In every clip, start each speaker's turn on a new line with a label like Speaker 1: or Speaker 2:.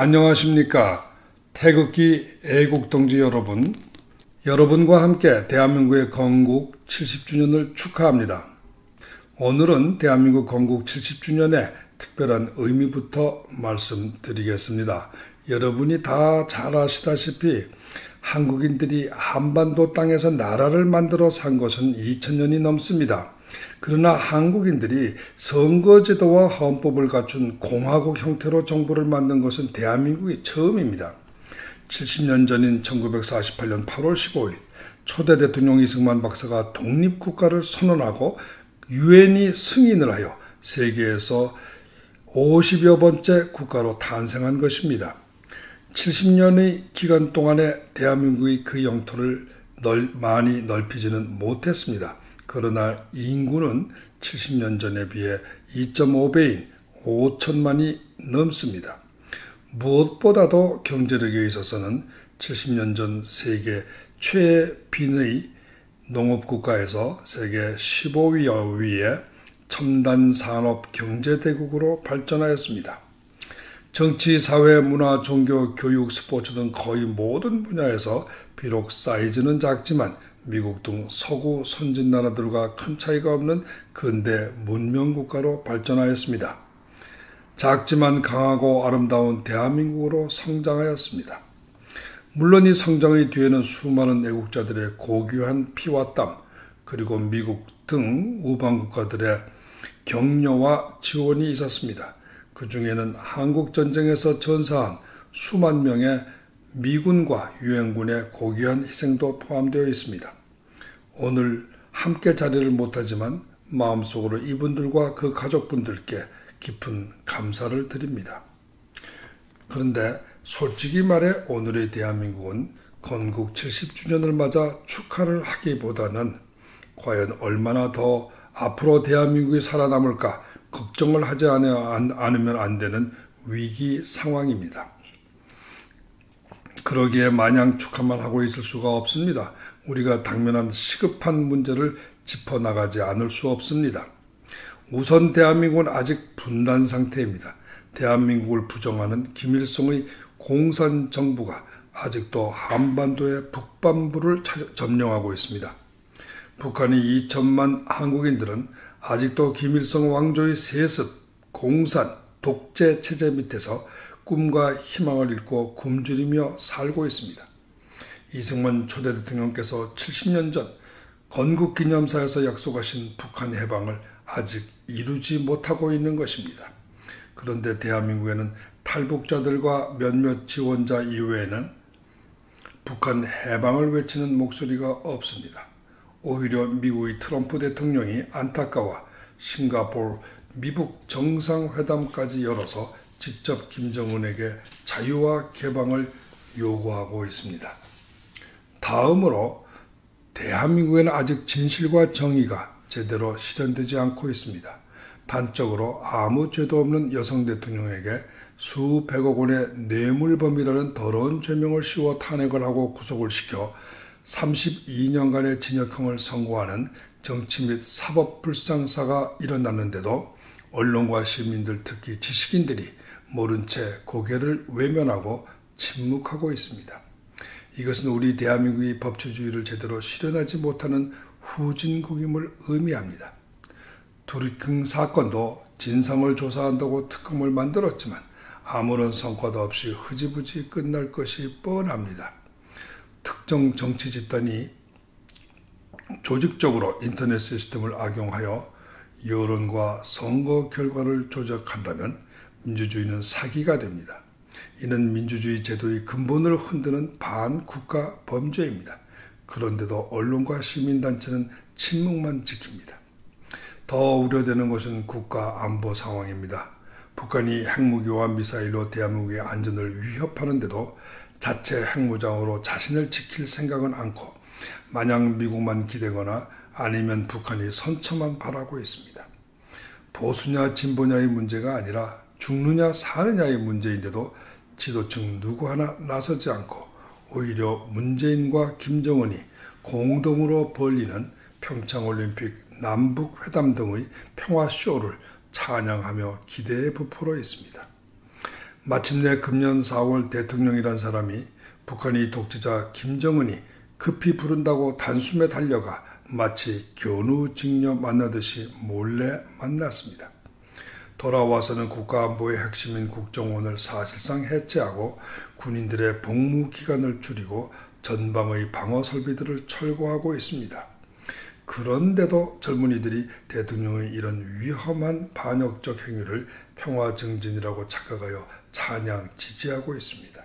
Speaker 1: 안녕하십니까. 태극기 애국동지 여러분, 여러분과 함께 대한민국의 건국 70주년을 축하합니다. 오늘은 대한민국 건국 70주년의 특별한 의미부터 말씀드리겠습니다. 여러분이 다 잘 아시다시피 한국인들이 한반도 땅에서 나라를 만들어 산 것은 2000년이 넘습니다. 그러나 한국인들이 선거제도와 헌법을 갖춘 공화국 형태로 정부를 만든 것은 대한민국이 처음입니다. 70년 전인 1948년 8월 15일 초대 대통령 이승만 박사가 독립국가를 선언하고 유엔이 승인을 하여 세계에서 50여 번째 국가로 탄생한 것입니다. 70년의 기간 동안에 대한민국이 그 영토를 많이 넓히지는 못했습니다. 그러나 인구는 70년 전에 비해 2.5배인 5천만이 넘습니다. 무엇보다도 경제력에 있어서는 70년 전 세계 최빈의 농업국가에서 세계 15위의 첨단 산업 경제대국으로 발전하였습니다. 정치, 사회, 문화, 종교, 교육, 스포츠 등 거의 모든 분야에서 비록 사이즈는 작지만 미국 등 서구 선진 나라들과 큰 차이가 없는 근대 문명국가로 발전하였습니다. 작지만 강하고 아름다운 대한민국으로 성장하였습니다. 물론 이 성장의 뒤에는 수많은 애국자들의 고귀한 피와 땀, 그리고 미국 등 우방국가들의 격려와 지원이 있었습니다. 그 중에는 한국전쟁에서 전사한 수만 명의 미군과 유엔군의 고귀한 희생도 포함되어 있습니다. 오늘 함께 자리를 못하지만 마음속으로 이분들과 그 가족분들께 깊은 감사를 드립니다. 그런데 솔직히 말해 오늘의 대한민국은 건국 70주년을 맞아 축하를 하기보다는 과연 얼마나 더 앞으로 대한민국이 살아남을까 걱정을 하지 않으면 안 되는 위기 상황입니다. 그러기에 마냥 축하만 하고 있을 수가 없습니다. 우리가 당면한 시급한 문제를 짚어나가지 않을 수 없습니다. 우선 대한민국은 아직 분단 상태입니다. 대한민국을 부정하는 김일성의 공산정부가 아직도 한반도의 북반부를 점령하고 있습니다. 북한의 2천만 한국인들은 아직도 김일성 왕조의 세습, 공산, 독재 체제 밑에서 꿈과 희망을 잃고 굶주리며 살고 있습니다. 이승만 초대 대통령께서 70년 전 건국기념사에서 약속하신 북한 해방을 아직 이루지 못하고 있는 것입니다. 그런데 대한민국에는 탈북자들과 몇몇 지원자 이외에는 북한 해방을 외치는 목소리가 없습니다. 오히려 미국의 트럼프 대통령이 안타까워 싱가포르 미북 정상회담까지 열어서 직접 김정은에게 자유와 개방을 요구하고 있습니다. 다음으로 대한민국에는 아직 진실과 정의가 제대로 실현되지 않고 있습니다. 단적으로 아무 죄도 없는 여성 대통령에게 수백억 원의 뇌물범이라는 더러운 죄명을 씌워 탄핵을 하고 구속을 시켜 32년간의 징역형을 선고하는 정치 및 사법 불상사가 일어났는데도 언론과 시민들, 특히 지식인들이 모른 채 고개를 외면하고 침묵하고 있습니다. 이것은 우리 대한민국이 법치주의를 제대로 실현하지 못하는 후진국임을 의미합니다. 두리킹 사건도 진상을 조사한다고 특검을 만들었지만 아무런 성과도 없이 흐지부지 끝날 것이 뻔합니다. 특정 정치 집단이 조직적으로 인터넷 시스템을 악용하여 여론과 선거 결과를 조작한다면 민주주의는 사기가 됩니다. 이는 민주주의 제도의 근본을 흔드는 반국가 범죄입니다. 그런데도 언론과 시민단체는 침묵만 지킵니다. 더 우려되는 것은 국가 안보 상황입니다. 북한이 핵무기와 미사일로 대한민국의 안전을 위협하는데도 자체 핵무장으로 자신을 지킬 생각은 않고 마냥 미국만 기대거나 아니면 북한이 선처만 바라고 있습니다. 보수냐 진보냐의 문제가 아니라 죽느냐 사느냐의 문제인데도 지도층 누구 하나 나서지 않고 오히려 문재인과 김정은이 공동으로 벌리는 평창올림픽, 남북회담 등의 평화쇼를 찬양하며 기대에 부풀어 있습니다. 마침내 금년 4월 대통령이란 사람이 북한의 독재자 김정은이 급히 부른다고 단숨에 달려가 마치 견우직녀 만나듯이 몰래 만났습니다. 돌아와서는 국가안보의 핵심인 국정원을 사실상 해체하고 군인들의 복무 기간을 줄이고 전방의 방어 설비들을 철거하고 있습니다. 그런데도 젊은이들이 대통령의 이런 위험한 반역적 행위를 평화정진이라고 착각하여 찬양 지지하고 있습니다.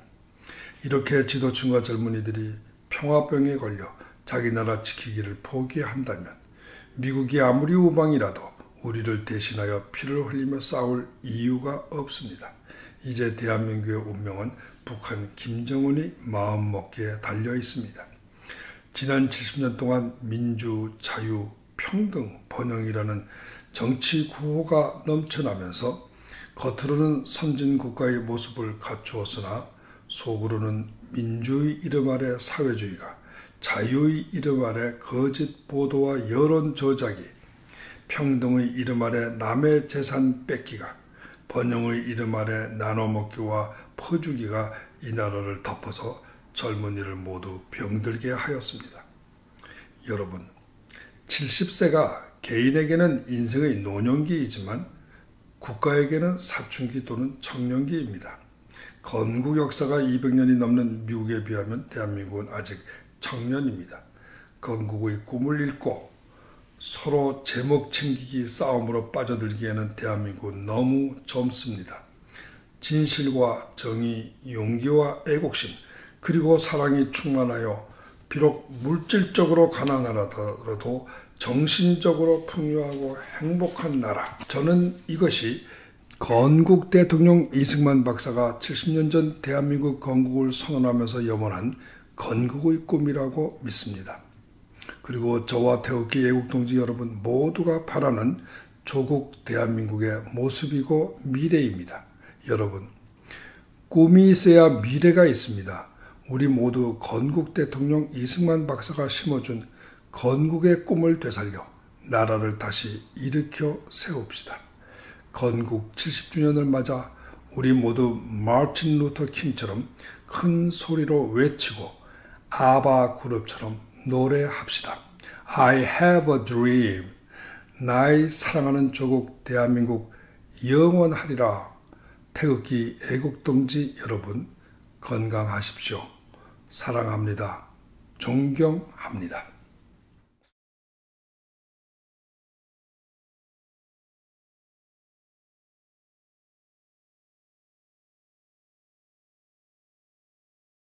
Speaker 1: 이렇게 지도층과 젊은이들이 평화병에 걸려 자기 나라 지키기를 포기한다면 미국이 아무리 우방이라도 우리를 대신하여 피를 흘리며 싸울 이유가 없습니다. 이제 대한민국의 운명은 북한 김정은이 마음먹기에 달려 있습니다. 지난 70년 동안 민주, 자유, 평등, 번영이라는 정치 구호가 넘쳐나면서 겉으로는 선진국가의 모습을 갖추었으나 속으로는 민주의 이름 아래 사회주의가, 자유의 이름 아래 거짓 보도와 여론 저작이, 평등의 이름 아래 남의 재산 뺏기가, 번영의 이름 아래 나눠먹기와 퍼주기가 이 나라를 덮어서 젊은이를 모두 병들게 하였습니다. 여러분, 70세가 개인에게는 인생의 노년기이지만 국가에게는 사춘기 또는 청년기입니다. 건국 역사가 200년이 넘는 미국에 비하면 대한민국은 아직 청년입니다. 건국의 꿈을 잃고 서로 제목 챙기기 싸움으로 빠져들기에는 대한민국은 너무 젊습니다. 진실과 정의, 용기와 애국심, 그리고 사랑이 충만하여 비록 물질적으로 가난하더라도 정신적으로 풍요하고 행복한 나라. 저는 이것이 건국 대통령 이승만 박사가 70년 전 대한민국 건국을 선언하면서 염원한 건국의 꿈이라고 믿습니다. 그리고 저와 태극기 애국동지 여러분 모두가 바라는 조국 대한민국의 모습이고 미래입니다. 여러분, 꿈이 있어야 미래가 있습니다. 우리 모두 건국 대통령 이승만 박사가 심어준 건국의 꿈을 되살려 나라를 다시 일으켜 세웁시다. 건국 70주년을 맞아 우리 모두 마틴 루터 킹처럼 큰 소리로 외치고 아바 그룹처럼 노래합시다. I have a dream. 나의 사랑하는 조국 대한민국 영원하리라. 태극기 애국동지 여러분 건강하십시오. 사랑합니다. 존경합니다.